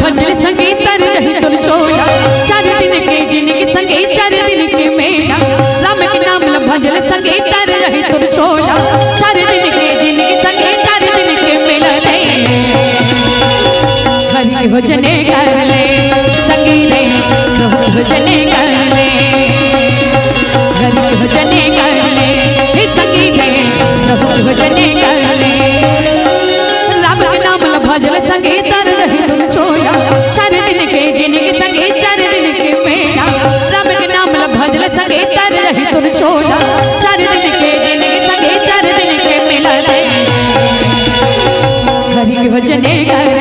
भजल संगे तर रही तुर छोड़ा, 4 दिन के जिनके संगे 4 दिन के मेला। राम के नाम ल भजल संगे तर रही तुर छोड़ा, 4 दिन के जिनके संगे 4 दिन के मेला रे। हरि के भजने कर ले संगी रे, प्रभु के भजने कर ले, हरि के भजने कर ले हे संगी रे, प्रभु के भजने कर ले। राम के नाम ल भजल संगे तर रही तुम छोड़ा, 4 दिन के जिनके संगे 4 दिन के मेला। राम के नाम ल भजल संगे तर रही तुम छोड़ा, 4 दिन के जिनके संगे 4 दिन के मेला रे। हरि के भजने कर